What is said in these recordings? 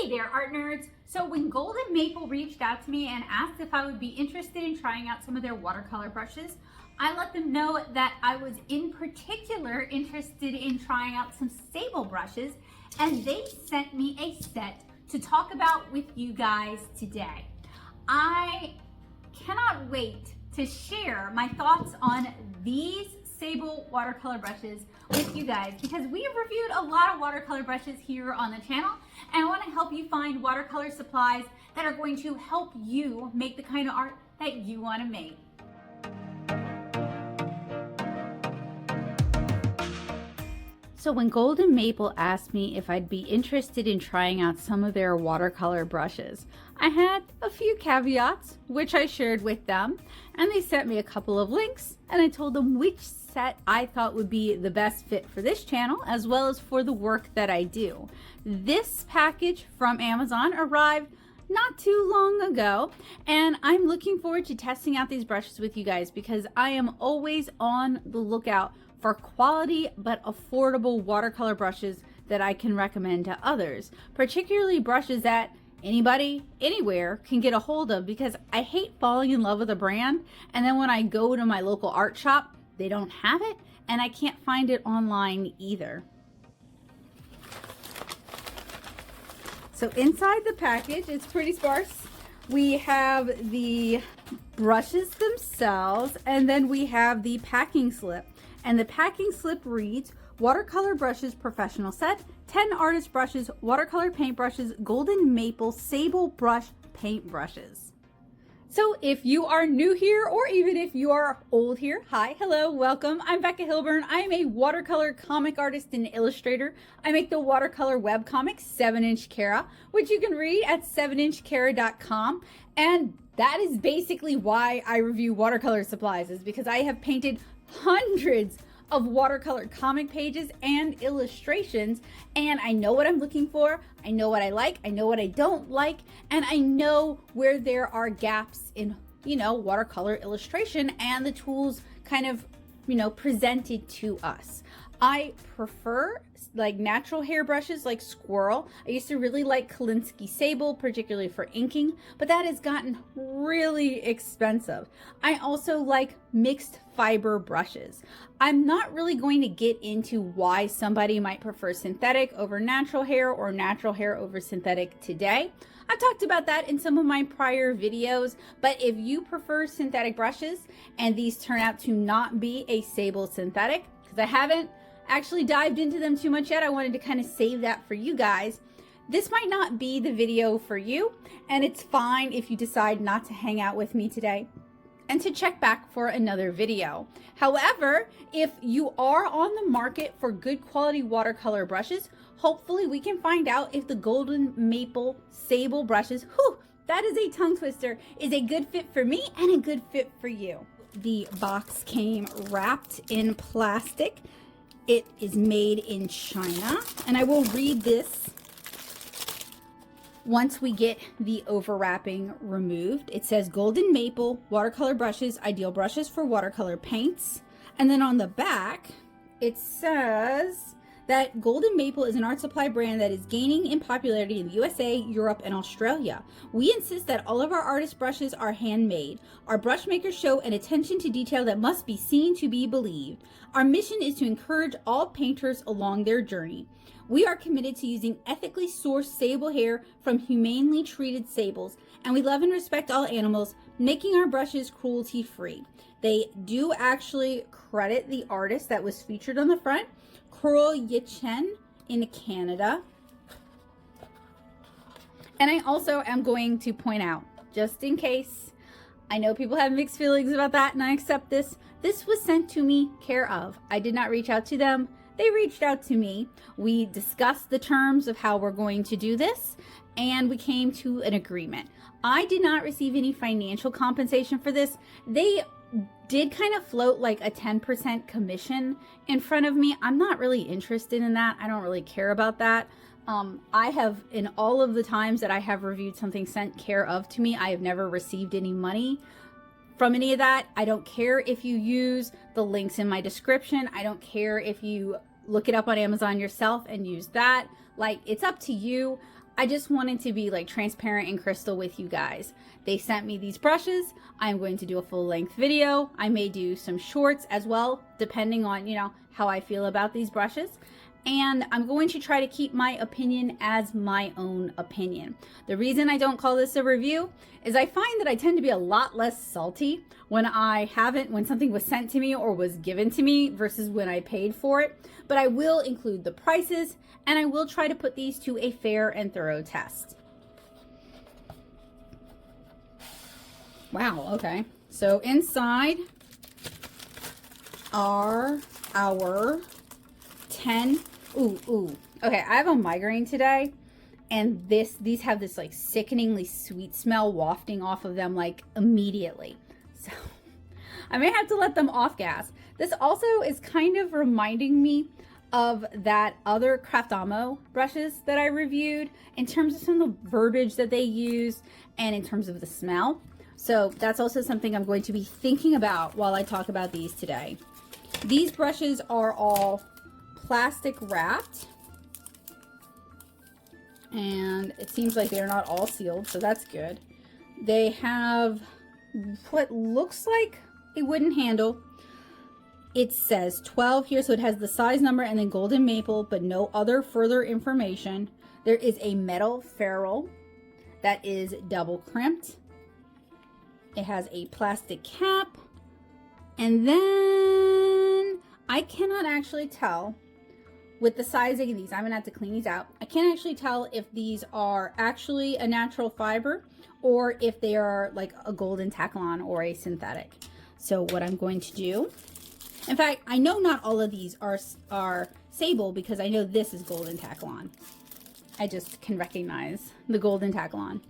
Hey there, art nerds. So when Golden Maple reached out to me and asked if I would be interested in trying out some of their watercolor brushes, I let them know that I was in particular interested in trying out some Sable brushes, and they sent me a set to talk about with you guys today. I cannot wait to share my thoughts on these Sable watercolor brushes with you guys, because we have reviewed a lot of watercolor brushes here on the channel, and I want to help you find watercolor supplies that are going to help you make the kind of art that you want to make. So when Golden Maple asked me if I'd be interested in trying out some of their watercolor brushes, I had a few caveats, which I shared with them, and they sent me a couple of links, and I told them which set I thought would be the best fit for this channel, as well as for the work that I do. This package from Amazon arrived not too long ago, and I'm looking forward to testing out these brushes with you guys, because I am always on the lookout for quality but affordable watercolor brushes that I can recommend to others, particularly brushes that anybody anywhere can get a hold of, because I hate falling in love with a brand and then when I go to my local art shop they don't have it and I can't find it online either. So inside the package, it's pretty sparse. We have the brushes themselves, and then we have the packing slip. And the packing slip reads, Watercolor Brushes Professional Set, 10 Artist Brushes, Watercolor Paintbrushes, Golden Maple Sable Brush Paintbrushes. So if you are new here, or even if you are old here, hi, hello, welcome. I'm Becca Hilburn. I am a watercolor comic artist and illustrator. I make the watercolor webcomic 7-Inch Kara, which you can read at 7inchkara.com. And that is basically why I review watercolor supplies, is because I have painted hundreds of watercolor comic pages and illustrations, and I know what I'm looking for, I know what I like, I know what I don't like, and I know where there are gaps in, watercolor illustration and the tools kind of, presented to us. I prefer like natural hair brushes like Squirrel. I used to really like Kolinsky Sable, particularly for inking, but that has gotten really expensive. I also like mixed fiber brushes. I'm not really going to get into why somebody might prefer synthetic over natural hair or natural hair over synthetic today. I've talked about that in some of my prior videos, but if you prefer synthetic brushes and these turn out to not be a Sable synthetic, because I haven't actually dived into them too much yet, I wanted to kind of save that for you guys. This might not be the video for you, and it's fine if you decide not to hang out with me today and to check back for another video. However, if you are on the market for good quality watercolor brushes, hopefully we can find out if the Golden Maple Sable brushes, that is a tongue twister, is a good fit for me and a good fit for you. The box came wrapped in plastic. It is made in China, and I will read this once we get the overwrapping removed. It says Golden Maple watercolor brushes, ideal brushes for watercolor paints. And then on the back, it says that Golden Maple is an art supply brand that is gaining in popularity in the USA, Europe, and Australia. We insist that all of our artist brushes are handmade. Our brush makers show an attention to detail that must be seen to be believed. Our mission is to encourage all painters along their journey. We are committed to using ethically sourced sable hair from humanely treated sables, and we love and respect all animals, making our brushes cruelty-free. They do actually credit the artist that was featured on the front, Coral Yichen in Canada. And I also am going to point out, just in case, I know people have mixed feelings about that, and I accept this. This was sent to me care of. I did not reach out to them. They reached out to me. We discussed the terms of how we're going to do this, and we came to an agreement. I did not receive any financial compensation for this. They did kind of float like a 10% commission in front of me. I'm not really interested in that. I don't really care about that. I have, in all of the times that I have reviewed something sent care of to me, I have never received any money from any of that. I don't care if you use the links in my description. I don't care if you look it up on Amazon yourself and use that. Like, it's up to you. I just wanted to be like transparent and crystal with you guys. They sent me these brushes. I'm going to do a full length video. I may do some shorts as well, depending on, you know, how I feel about these brushes. And I'm going to try to keep my opinion as my own opinion. The reason I don't call this a review is I find that I tend to be a lot less salty when when something was sent to me or was given to me versus when I paid for it. But I will include the prices, and I will try to put these to a fair and thorough test. Wow, okay. So inside are our 10. Okay, I have a migraine today, and these have this like sickeningly sweet smell wafting off of them like immediately. So I may have to let them off gas. This also is kind of reminding me of that other Craftamo brushes that I reviewed in terms of some of the verbiage that they use and in terms of the smell. So that's also something I'm going to be thinking about while I talk about these today. These brushes are all plastic wrapped, and it seems like they're not all sealed, so that's good. They have what looks like a wooden handle. It says 12 here, so it has the size number and then golden maple, but no other further information. There is a metal ferrule that is double crimped. It has a plastic cap, and then I cannot actually tell with the sizing of these. I'm gonna have to clean these out. I can't actually tell if these are actually a natural fiber or if they are like a golden Taklon or a synthetic. So what I'm going to do, in fact, I know not all of these are Sable because I know this is golden Taklon. I just can recognize the golden Taklon.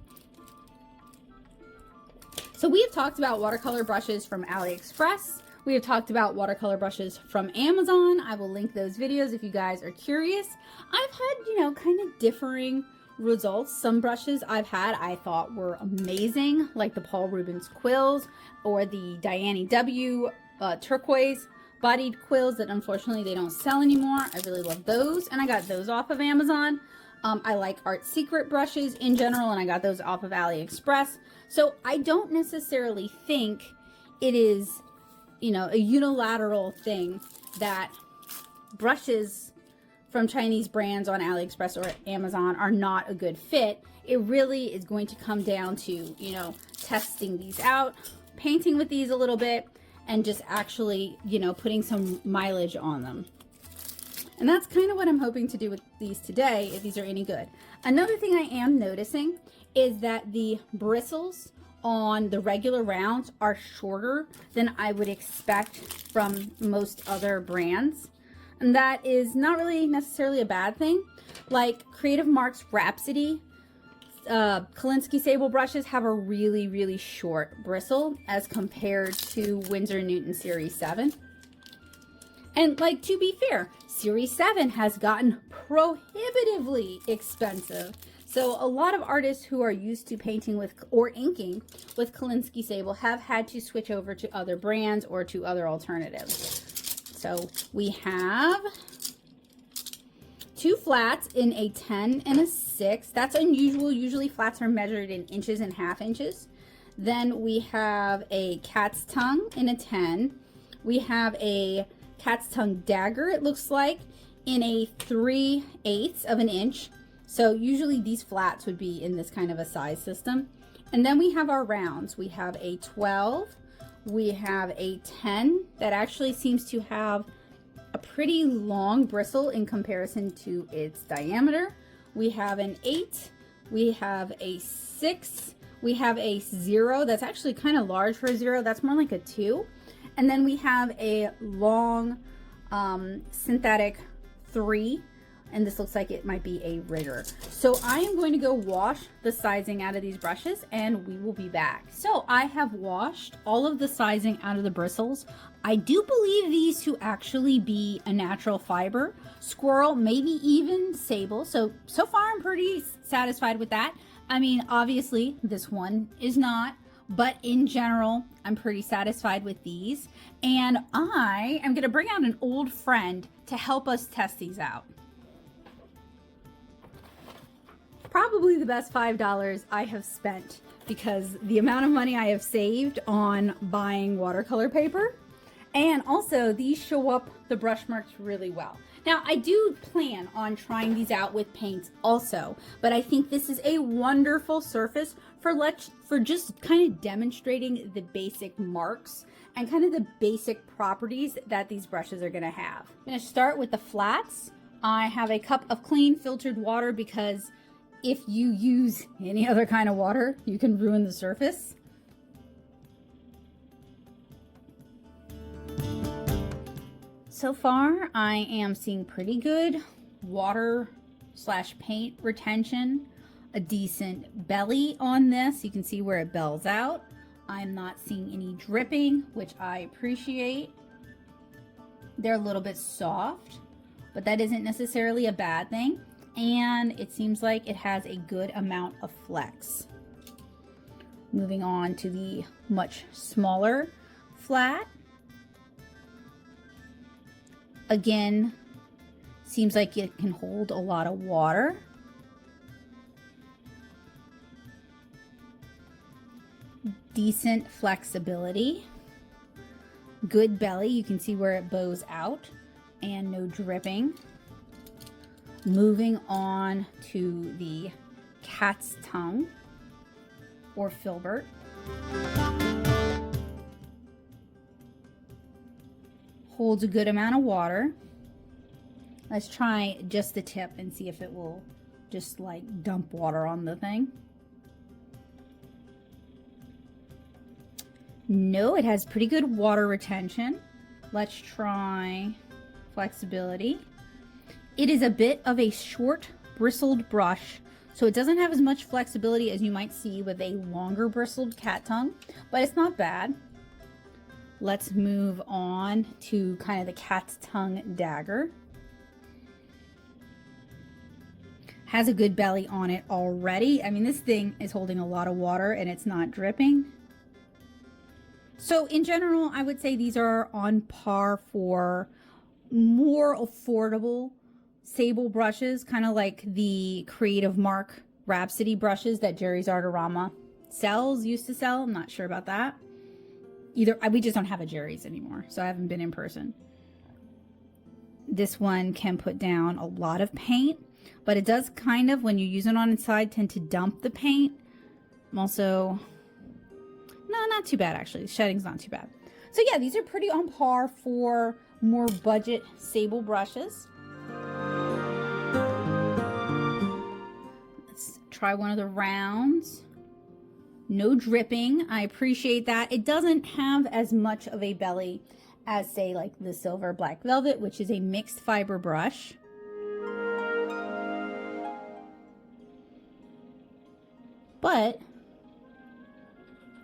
So we have talked about watercolor brushes from AliExpress. We have talked about watercolor brushes from Amazon. I will link those videos if you guys are curious. I've had, you know, kind of differing results. Some brushes I've had I thought were amazing, like the Paul Rubens quills or the Diane W turquoise bodied quills that unfortunately they don't sell anymore. I really love those, and I got those off of Amazon. I like Art Secret brushes in general, and I got those off of AliExpress. So I don't necessarily think it is, you know, a unilateral thing that brushes from Chinese brands on AliExpress or Amazon are not a good fit. It really is going to come down to, you know, testing these out, painting with these a little bit, and just actually, you know, putting some mileage on them. And that's kind of what I'm hoping to do with these today, if these are any good. Another thing I am noticing is that the bristles on the regular rounds are shorter than I would expect from most other brands. And that is not really necessarily a bad thing. Like Creative Marks Rhapsody, Kolinsky Sable brushes have a really, really short bristle as compared to Winsor & Newton Series 7. And like, to be fair, Series 7 has gotten prohibitively expensive. So a lot of artists who are used to painting with or inking with Kolinsky Sable have had to switch over to other brands or to other alternatives. So we have 2 flats in a 10 and a 6. That's unusual. Usually flats are measured in inches and half inches. Then we have a cat's tongue in a 10. We have a cat's tongue dagger, it looks like, in a 3/8 of an inch. So usually these flats would be in this kind of a size system. And then we have our rounds. We have a 12, we have a 10 that actually seems to have a pretty long bristle in comparison to its diameter. We have an 8, we have a 6, we have a 0 that's actually kind of large for a 0. That's more like a 2. And then we have a long synthetic 3, and this looks like it might be a rigger. So I am going to go wash the sizing out of these brushes, and we will be back. So I have washed all of the sizing out of the bristles. I do believe these to actually be a natural fiber, squirrel, maybe even sable. So far I'm pretty satisfied with that. I mean, obviously this one is not, but in general, I'm pretty satisfied with these. And I am gonna bring out an old friend to help us test these out. probably the best $5 I have spent, because the amount of money I have saved on buying watercolor paper. And also these show up the brush marks really well. Now I do plan on trying these out with paints also, but I think this is a wonderful surface for just kind of demonstrating the basic marks and kind of the basic properties that these brushes are gonna have. I'm gonna start with the flats. I have a cup of clean filtered water because if you use any other kind of water, you can ruin the surface. So far, I am seeing pretty good water/paint retention, a decent belly on this. You can see where it bells out. I'm not seeing any dripping, which I appreciate. They're a little bit soft, but that isn't necessarily a bad thing. And it seems like it has a good amount of flex. Moving on to the much smaller flat. Again, seems like it can hold a lot of water. Decent flexibility. Good belly, you can see where it bows out, and no dripping. Moving on to the cat's tongue or filbert. Holds a good amount of water. Let's try just the tip and see if it will just like dump water on the thing. No, it has pretty good water retention. Let's try flexibility. It is a bit of a short bristled brush, so it doesn't have as much flexibility as you might see with a longer bristled cat tongue, but it's not bad. Let's move on to kind of the cat's tongue dagger. Has a good belly on it already. I mean, this thing is holding a lot of water and it's not dripping. So in general, I would say these are on par for more affordable Sable brushes, kind of like the Creative Mark Rhapsody brushes that Jerry's Artorama used to sell. I'm not sure about that. We just don't have a Jerry's anymore, so I haven't been in person. This one can put down a lot of paint, but it does kind of, when you use it on its side, tend to dump the paint. Also, no, not too bad actually. The shedding's not too bad. So yeah, these are pretty on par for more budget Sable brushes. Let's try one of the rounds. No dripping. I appreciate that. It doesn't have as much of a belly as, say, like the Silver Black Velvet, which is a mixed fiber brush.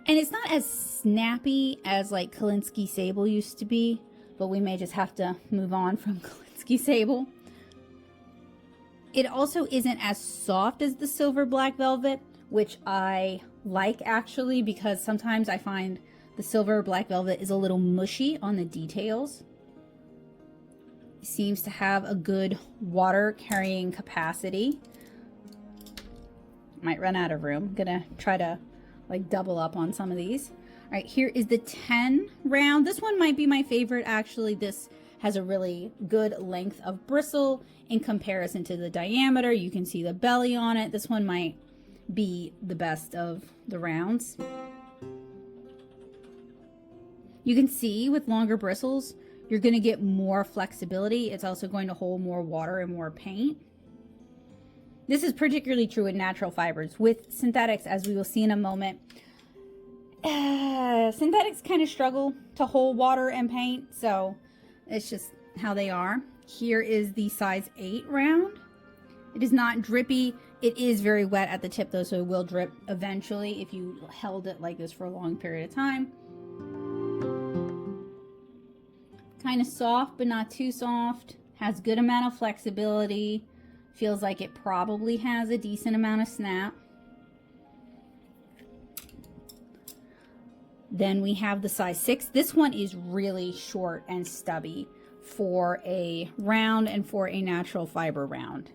And it's not as snappy as like Kolinsky Sable used to be, but we may just have to move on from Kolinsky Sable. It also isn't as soft as the Silver Black Velvet, which I like actually, because sometimes I find the Silver Black Velvet is a little mushy on the details. It seems to have a good water carrying capacity. Might run out of room. I'm gonna try to like double up on some of these. All right, here is the 10 round. This one might be my favorite actually. This has a really good length of bristle in comparison to the diameter. You can see the belly on it. This one might be the best of the rounds. You can see with longer bristles, you're going to get more flexibility. It's also going to hold more water and more paint. This is particularly true in natural fibers. With synthetics, as we will see in a moment, synthetics kind of struggle to hold water and paint, so it's just how they are. Here is the size 8 round. It is not drippy. It is very wet at the tip though, so it will drip eventually if you held it like this for a long period of time. Kind of soft, but not too soft. Has good amount of flexibility. Feels like it probably has a decent amount of snap. Then we have the size 6. This one is really short and stubby for a round and for a natural fiber round.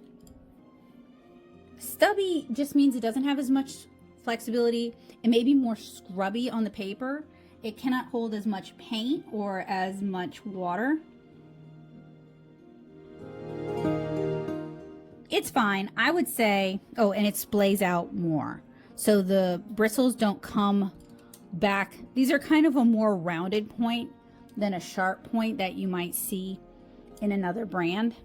Stubby just means it doesn't have as much flexibility. It may be more scrubby on the paper. It cannot hold as much paint or as much water. It's fine. I would say, oh, and it splays out more. So the bristles don't come back. These are kind of a more rounded point than a sharp point that you might see in another brand.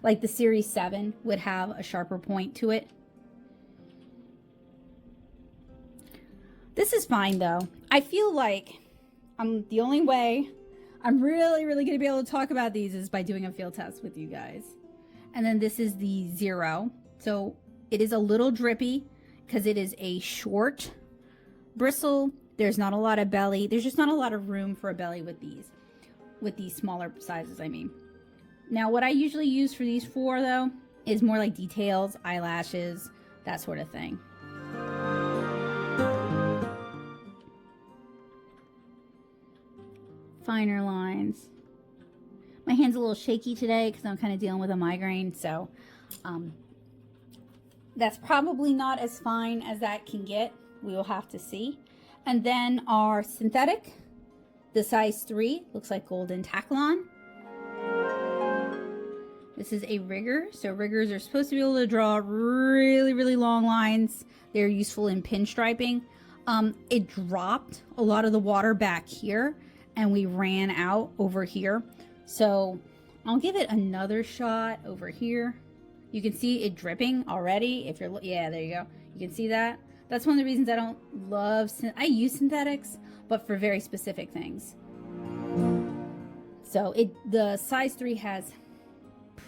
Like the Series 7 would have a sharper point to it. This is fine though. I feel like the only way I'm really going to be able to talk about these is by doing a field test with you guys. And then this is the 0. So it is a little drippy because it is a short bristle. There's not a lot of belly. There's just not a lot of room for a belly with these smaller sizes, I mean. Now what I usually use for these 4 though is more like details, eyelashes, that sort of thing. Finer lines. My hand's a little shaky today because I'm kind of dealing with a migraine, so that's probably not as fine as that can get. We will have to see. And then our synthetic, the size 3, looks like golden Taklon. This is a rigger. So riggers are supposed to be able to draw really long lines. They're useful in pinstriping. It dropped a lot of the water back here and we ran out over here. So I'll give it another shot over here. You can see it dripping already. If you're, yeah, there you go. You can see that. That's one of the reasons I don't love, I use synthetics, but for very specific things. So the size 3 has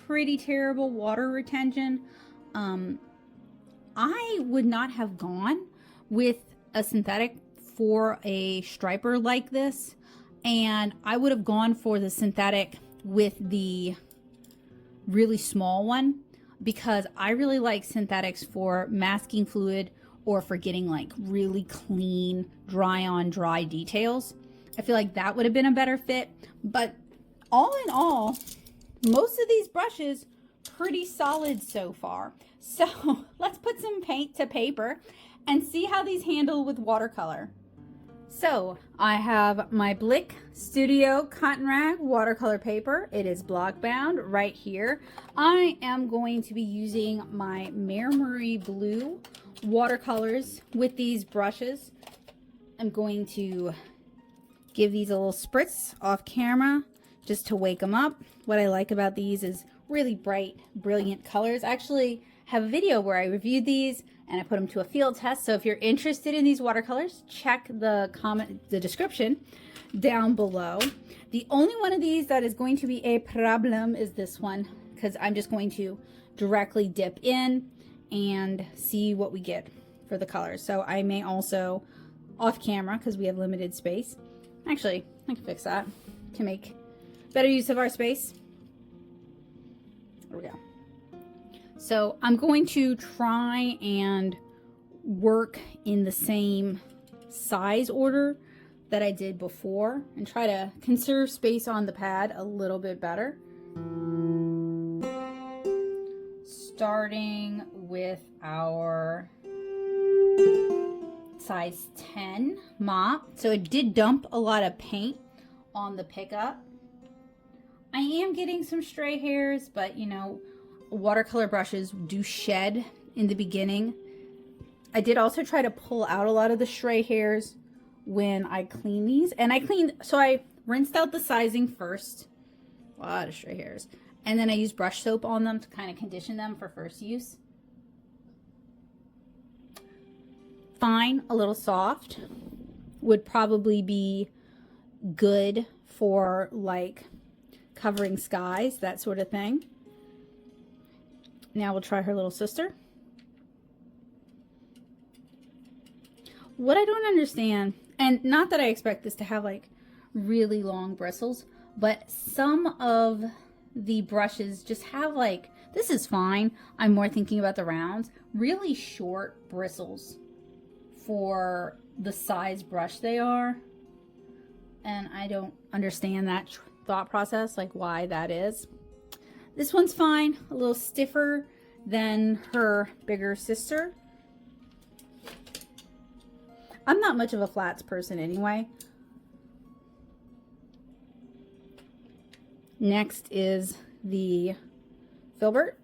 pretty terrible water retention. I would not have gone with a synthetic for a striper like this. And I would have gone for the synthetic with the really small one because I really like synthetics for masking fluid or for getting like really clean, dry on dry details. I feel like that would have been a better fit. But all in all, most of these brushes pretty solid so far. So let's put some paint to paper and see how these handle with watercolor. So I have my Blick Studio Cotton Rag watercolor paper. It is block bound right here. I am going to be using my Memory Blue watercolors with these brushes. I'm going to give these a little spritz off camera just to wake them up. What I like about these is really bright, brilliant colors. I actually have a video where I reviewed these and I put them to a field test. So if you're interested in these watercolors, check the description down below. The only one of these that is going to be a problem is this one, because I'm just going to directly dip in and see what we get for the colors. So I may also off camera, because we have limited space. Actually, I can fix that to make better use of our space. There we go. So I'm going to try and work in the same size order that I did before and try to conserve space on the pad a little bit better. Starting with our size 10 mop. So it did dump a lot of paint on the pickup. I am getting some stray hairs, but you know, watercolor brushes do shed in the beginning. I did also try to pull out a lot of the stray hairs when I clean these. And so I rinsed out the sizing first. A lot of stray hairs. And then I used brush soap on them to kind of condition them for first use. Fine, a little soft. Would probably be good for like covering skies, that sort of thing. Now we'll try her little sister. What I don't understand, and not that I expect this to have like really long bristles, but some of the brushes just have like, this is fine. I'm more thinking about the rounds, really short bristles for the size brush they are. And I don't understand that thought process, like why that is. This one's fine, a little stiffer than her bigger sister. I'm not much of a flats person anyway. Next is the filbert.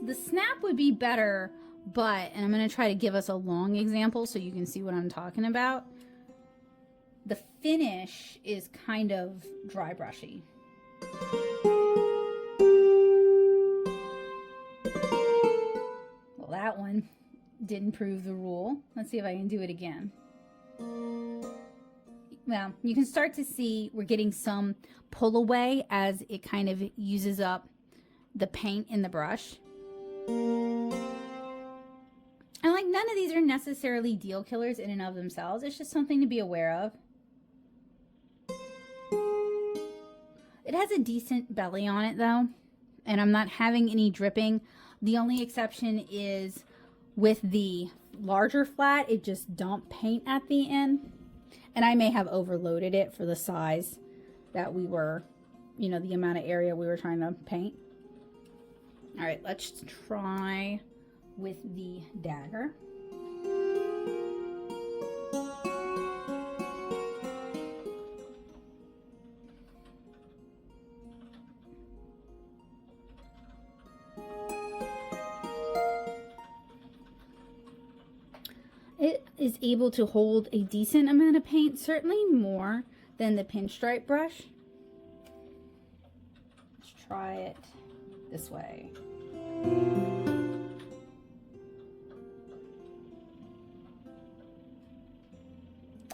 The snap would be better, but, and I'm going to try to give us a long example so you can see what I'm talking about. The finish is kind of dry brushy. Well, that one didn't prove the rule. Let's see if I can do it again. Well, you can start to see we're getting some pull away as it kind of uses up the paint in the brush. And like, none of these are necessarily deal killers in and of themselves. It's just something to be aware of. It has a decent belly on it though, and I'm not having any dripping. The only exception is with the larger flat, it just dumped paint at the end. And I may have overloaded it for the size that we were, you know, the amount of area we were trying to paint. All right, let's try with the dagger. It is able to hold a decent amount of paint, certainly more than the pinstripe brush. Let's try it this way.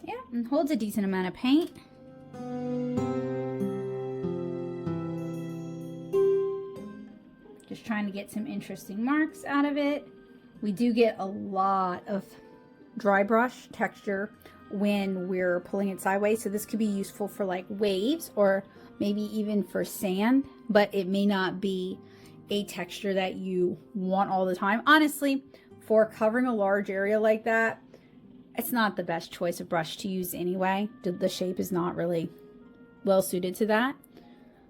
Yeah, and holds a decent amount of paint. Just trying to get some interesting marks out of it. We do get a lot of dry brush texture when we're pulling it sideways, so this could be useful for like waves or maybe even for sand, but it may not be a texture that you want all the time. Honestly, for covering a large area like that, it's not the best choice of brush to use anyway. The shape is not really well suited to that.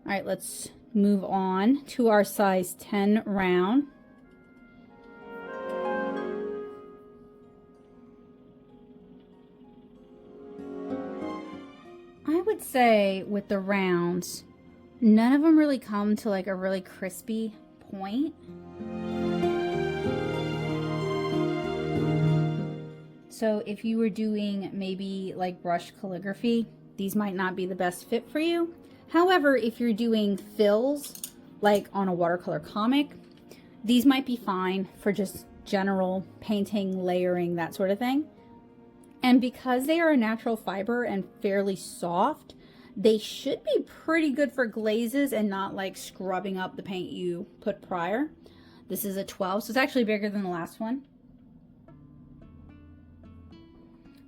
All right, let's move on to our size 10 round. I would say with the rounds, none of them really come to like a really crispy point. So if you were doing maybe like brush calligraphy, these might not be the best fit for you. However, if you're doing fills, like on a watercolor comic, these might be fine for just general painting, layering, that sort of thing. And because they are a natural fiber and fairly soft, they should be pretty good for glazes and not like scrubbing up the paint you put prior. This is a 12, so it's actually bigger than the last one.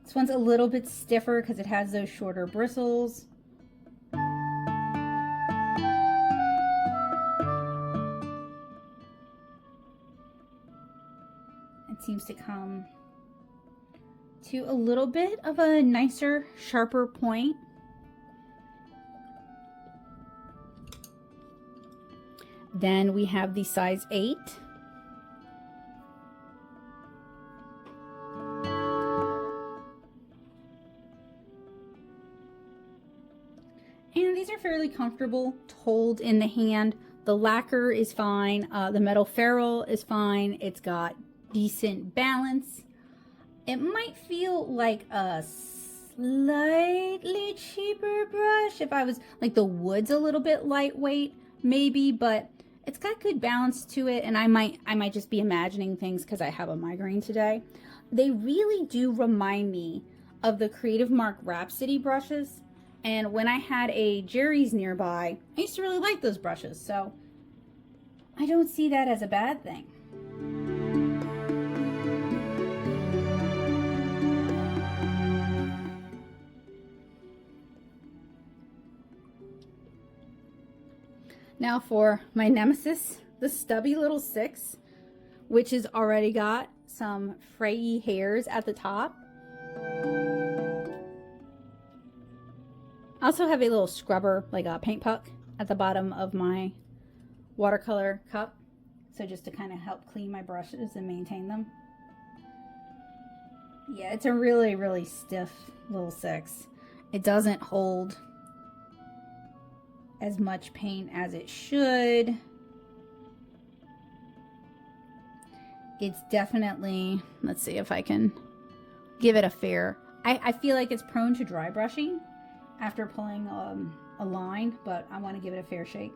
This one's a little bit stiffer because it has those shorter bristles. It seems to come to a little bit of a nicer, sharper point. Then we have the size 8. And these are fairly comfortable to hold in the hand. The lacquer is fine. The metal ferrule is fine. It's got decent balance. It might feel like a slightly cheaper brush if I was like, the wood's a little bit lightweight maybe, but it's got good balance to it. And I might just be imagining things because I have a migraine today. They really do remind me of the Creative Mark Rhapsody brushes. And when I had a Jerry's nearby, I used to really like those brushes. So I don't see that as a bad thing. Now for my nemesis, the stubby little 6, which has already got some frayy hairs at the top. also have a little scrubber, like a paint puck, at the bottom of my watercolor cup. So just to kind of help clean my brushes and maintain them. Yeah, it's a really, really stiff little 6. It doesn't hold as much paint as it should. It's definitely, let's see if I can give it a fair. I feel like it's prone to dry brushing after pulling a line, but I want to give it a fair shake.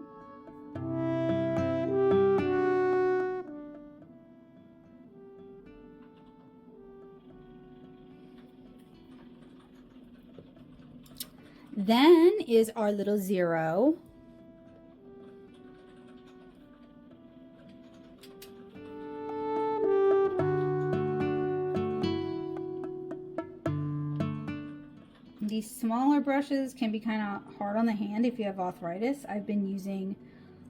Then is our little 0. These smaller brushes can be kind of hard on the hand if you have arthritis. I've been using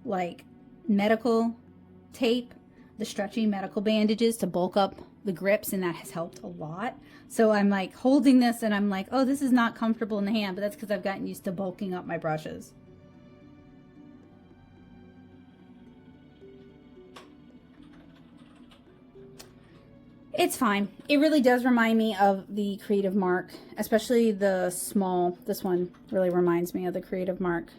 like medical tape, the stretchy medical bandages to bulk up the grips, and that has helped a lot. So I'm like holding this and I'm like, oh, this is not comfortable in the hand, but that's because I've gotten used to bulking up my brushes. It's fine. It really does remind me of the Creative Mark, especially the small. This one really reminds me of the Creative Mark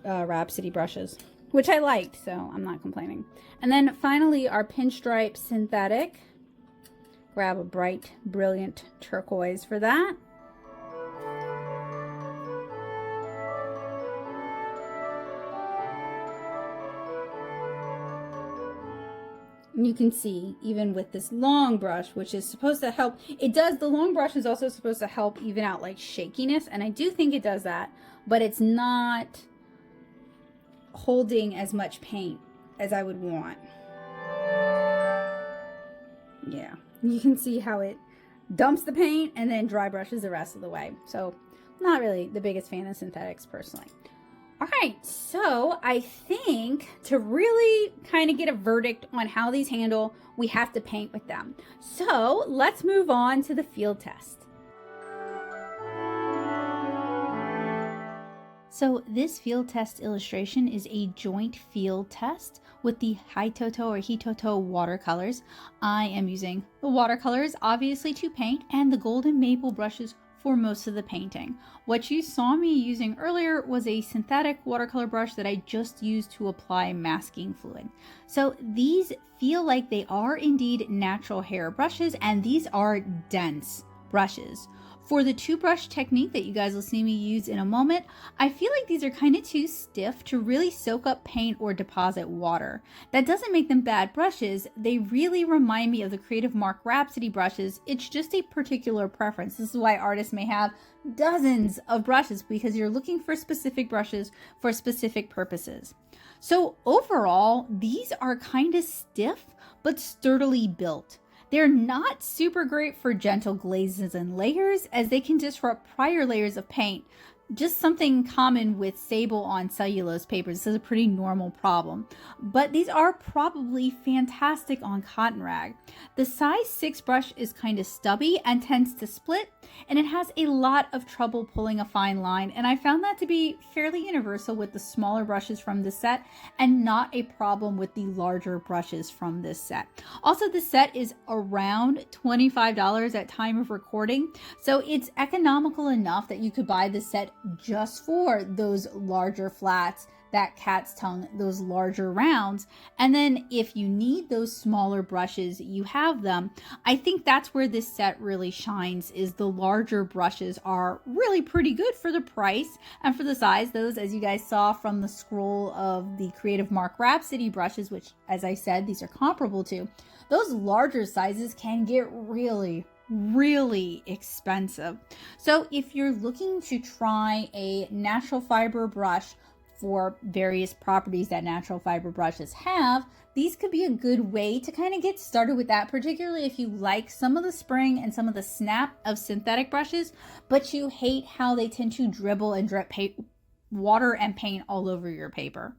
Rhapsody brushes, which I liked, so I'm not complaining. And then finally our Pinstripe Synthetic. Grab a bright, brilliant turquoise for that. And you can see, even with this long brush, which is supposed to help, the long brush is also supposed to help even out like shakiness, and I do think it does that, but it's not holding as much paint as I would want. Yeah, you can see how it dumps the paint and then dry brushes the rest of the way. So not really the biggest fan of synthetics personally. All right, so I think to really kind of get a verdict on how these handle, we have to paint with them. So let's move on to the field test. So this field test illustration is a joint field test with the Hitoto or Hitoto watercolors. I am using the watercolors, obviously, to paint, and the golden maple brushes for most of the painting. What you saw me using earlier was a synthetic watercolor brush that I just used to apply masking fluid. So these feel like they are indeed natural hair brushes, and these are dense brushes. For the 2-brush technique that you guys will see me use in a moment, I feel like these are kind of too stiff to really soak up paint or deposit water. That doesn't make them bad brushes. They really remind me of the Creative Mark Rhapsody brushes. It's just a particular preference. This is why artists may have dozens of brushes, because you're looking for specific brushes for specific purposes. So overall, these are kind of stiff but sturdily built. They're not super great for gentle glazes and layers, as they can disrupt prior layers of paint. Just something common with Sable on cellulose paper. This is a pretty normal problem. But these are probably fantastic on cotton rag. The size 6 brush is kind of stubby and tends to split, and it has a lot of trouble pulling a fine line, and I found that to be fairly universal with the smaller brushes from this set, and not a problem with the larger brushes from this set. Also, the set is around $25 at time of recording, so it's economical enough that you could buy this set just for those larger flats, that cat's tongue, those larger rounds. And then if you need those smaller brushes, you have them. I think that's where this set really shines, is the larger brushes are really pretty good for the price and for the size. Those, as you guys saw from the scroll of the Creative Mark Rhapsody brushes, which, as I said, these are comparable to, those larger sizes can get really expensive. So if you're looking to try a natural fiber brush for various properties that natural fiber brushes have, these could be a good way to kind of get started with that, particularly if you like some of the spring and some of the snap of synthetic brushes, but you hate how they tend to dribble and drip water and paint all over your paper.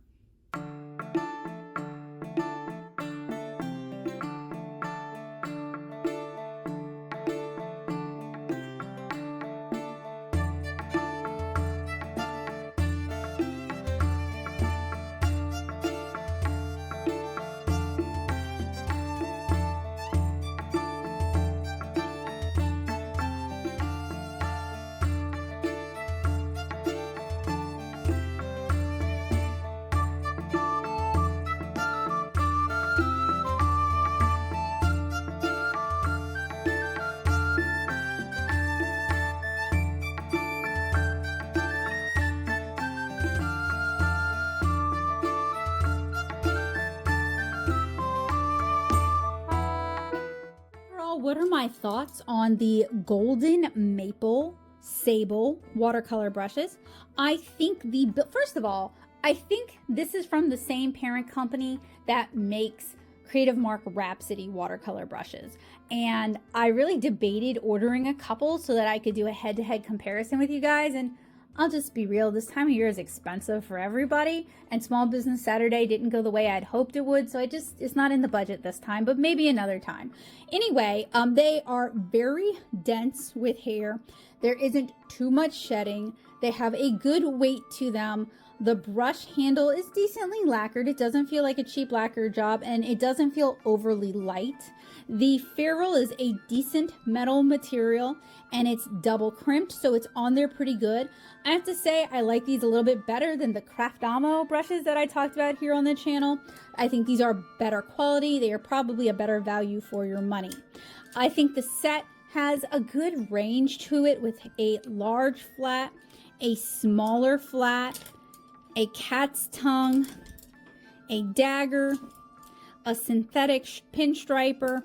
my thoughts on the Golden Maple Sable watercolor brushes. I think first of all, I think this is from the same parent company that makes Creative Mark Rhapsody watercolor brushes. And I really debated ordering a couple so that I could do a head-to-head comparison with you guys. And I'll just be real, this time of year is expensive for everybody, and Small Business Saturday didn't go the way I'd hoped it would, so it's not in the budget this time, but maybe another time. Anyway, they are very dense with hair. There isn't too much shedding. They have a good weight to them. The brush handle is decently lacquered. It doesn't feel like a cheap lacquer job, and it doesn't feel overly light. The ferrule is a decent metal material, and it's double crimped, so it's on there pretty good. I have to say I like these a little bit better than the Craftamo brushes that I talked about here on the channel. I think these are better quality. They are probably a better value for your money. I think the set has a good range to it with a large flat, a smaller flat, a cat's tongue, a dagger, a synthetic pinstriper,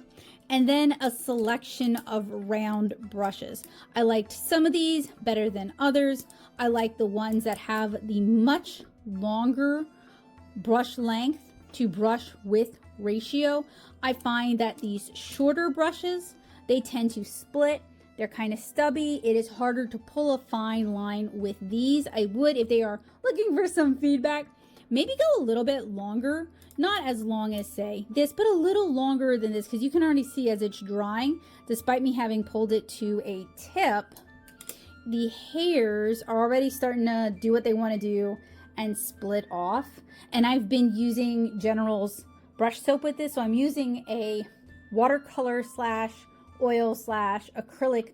and then a selection of round brushes. I liked some of these better than others. I like the ones that have the much longer brush length to brush width ratio. I find that these shorter brushes, they tend to split. They're kind of stubby. It is harder to pull a fine line with these. I would, if they are looking for some feedback, maybe go a little bit longer. Not as long as, say, this, but a little longer than this, because you can already see as it's drying, despite me having pulled it to a tip, the hairs are already starting to do what they want to do and split off. And I've been using General's brush soap with this, so I'm using a watercolor slash oil slash acrylic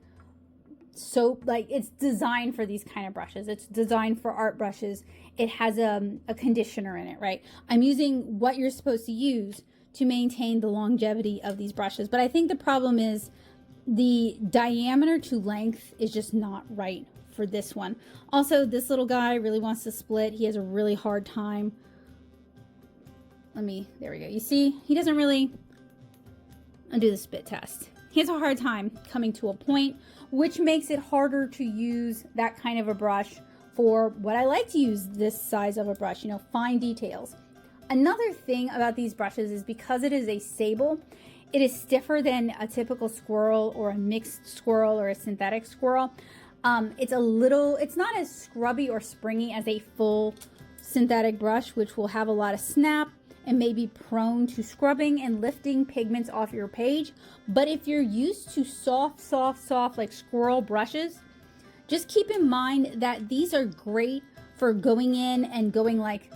soap. Like, it's designed for these kind of brushes. It's designed for art brushes. It has a conditioner in it, right? I'm using what you're supposed to use to maintain the longevity of these brushes. But I think the problem is the diameter to length is just not right for this one. Also, this little guy really wants to split. He has a really hard time. There we go. You see, he doesn't really undo the spit test. He has a hard time coming to a point, which makes it harder to use that kind of a brush for what I like to use this size of a brush, you know, fine details. Another thing about these brushes is because it is a sable, it is stiffer than a typical squirrel or a mixed squirrel or a synthetic squirrel. It's not as scrubby or springy as a full synthetic brush, which will have a lot of snap and may be prone to scrubbing and lifting pigments off your page. But if you're used to soft like squirrel brushes, just keep in mind that these are great for going in and going like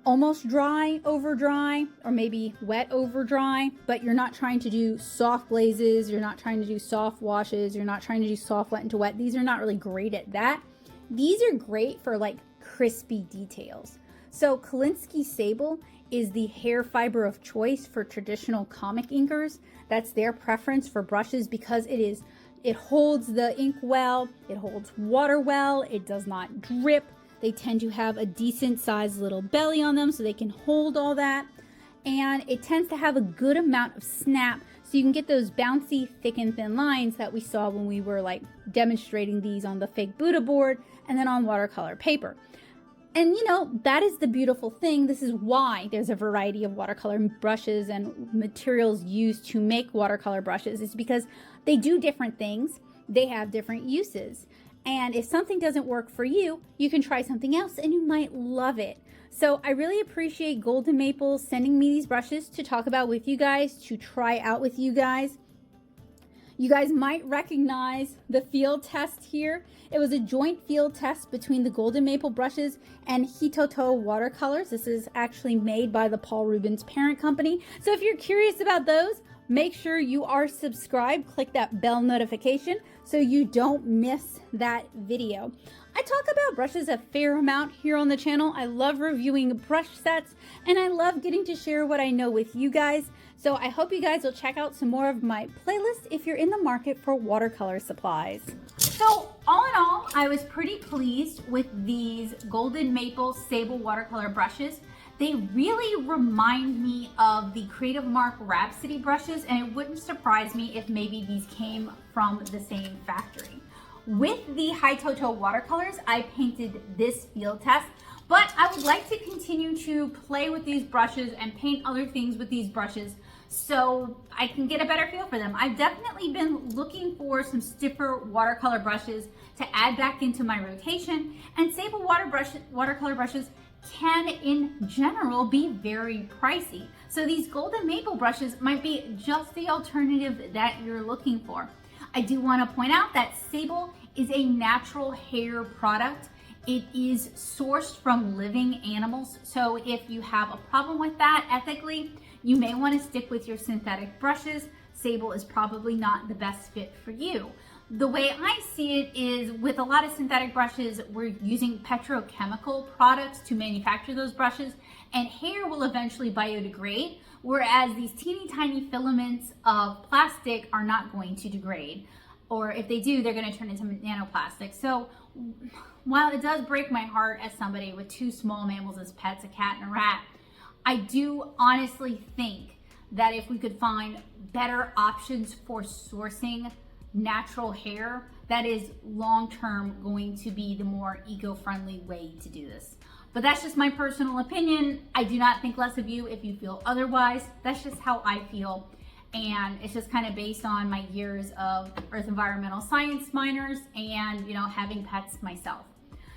almost dry over dry, or maybe wet over dry, but you're not trying to do soft glazes, you're not trying to do soft washes, you're not trying to do soft wet into wet. These are not really great at that. These are great for like crispy details. So Kolinsky Sable is the hair fiber of choice for traditional comic inkers. That's their preference for brushes because it holds the ink well, it holds water well, it does not drip. They tend to have a decent sized little belly on them so they can hold all that. And it tends to have a good amount of snap so you can get those bouncy thick and thin lines that we saw when we were like demonstrating these on the fake Buddha board and then on watercolor paper. And you know, that is the beautiful thing. This is why there's a variety of watercolor brushes and materials used to make watercolor brushes. It's because they do different things. They have different uses. And if something doesn't work for you, you can try something else and you might love it. So I really appreciate Golden Maple sending me these brushes to talk about with you guys, to try out with you guys. You guys might recognize the Fieldtest here. It was a joint field test between the Golden Maple brushes and Hitoto watercolors. This is actually made by the Paul Rubens parent company. So if you're curious about those, make sure you are subscribed. Click that bell notification so you don't miss that video. I talk about brushes a fair amount here on the channel. I love reviewing brush sets and I love getting to share what I know with you guys. So I hope you guys will check out some more of my playlist if you're in the market for watercolor supplies. So all in all, I was pretty pleased with these Golden Maple Sable watercolor brushes. They really remind me of the Creative Mark Rhapsody brushes, and it wouldn't surprise me if maybe these came from the same factory. With the High Toto watercolors, I painted this Fieldtest, but I would like to continue to play with these brushes and paint other things with these brushes so I can get a better feel for them. I've definitely been looking for some stiffer watercolor brushes to add back into my rotation, and Sable watercolor brushes can in general be very pricey. So these golden maple brushes might be just the alternative that you're looking for. I do want to point out that Sable is a natural hair product. It is sourced from living animals. So if you have a problem with that ethically, you may want to stick with your synthetic brushes. Sable is probably not the best fit for you. The way I see it is with a lot of synthetic brushes, we're using petrochemical products to manufacture those brushes, and hair will eventually biodegrade, whereas these teeny tiny filaments of plastic are not going to degrade. Or if they do, they're going to turn into nanoplastic. So while it does break my heart as somebody with two small mammals as pets, a cat and a rat, I do honestly think that if we could find better options for sourcing natural hair, that is long-term going to be the more eco-friendly way to do this. But that's just my personal opinion. I do not think less of you if you feel otherwise. That's just how I feel. And it's just kind of based on my years of earth environmental science minors and, you know, having pets myself.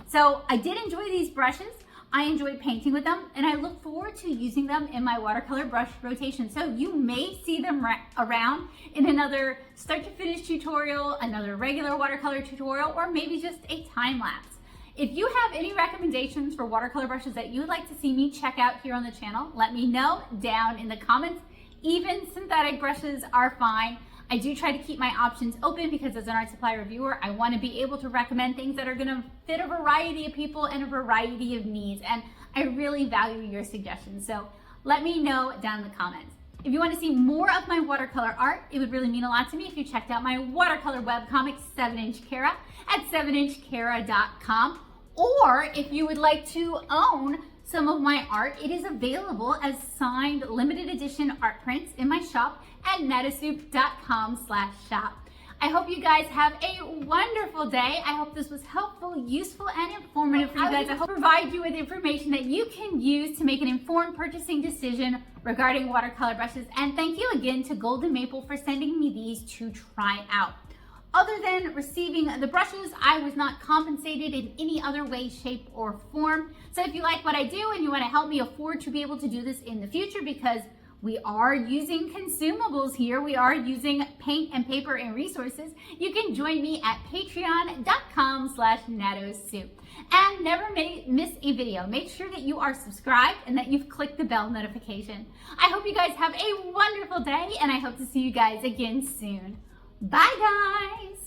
So I did enjoy these brushes. I enjoyed painting with them, and I look forward to using them in my watercolor brush rotation. So you may see them around in another start to finish tutorial, another regular watercolor tutorial, or maybe just a time lapse. If you have any recommendations for watercolor brushes that you would like to see me check out here on the channel, let me know down in the comments. Even synthetic brushes are fine. I do try to keep my options open because as an art supply reviewer, I want to be able to recommend things that are going to fit a variety of people and a variety of needs. And I really value your suggestions. So let me know down in the comments. If you want to see more of my watercolor art, it would really mean a lot to me if you checked out my watercolor webcomic 7-Inch Kara at 7inchkara.com. Or if you would like to own some of my art, it is available as signed limited edition art prints in my shop at nettasoup.com/shop. I hope you guys have a wonderful day. I hope this was helpful, useful, and informative for you guys. I hope to provide you with information that you can use to make an informed purchasing decision regarding watercolor brushes. And thank you again to Golden Maple for sending me these to try out. Other than receiving the brushes, I was not compensated in any other way, shape, or form. So if you like what I do and you want to help me afford to be able to do this in the future, because we are using consumables here, we are using paint and paper and resources, you can join me at patreon.com/nattosoup. And never miss a video. Make sure that you are subscribed and that you've clicked the bell notification. I hope you guys have a wonderful day, and I hope to see you guys again soon. Bye, guys.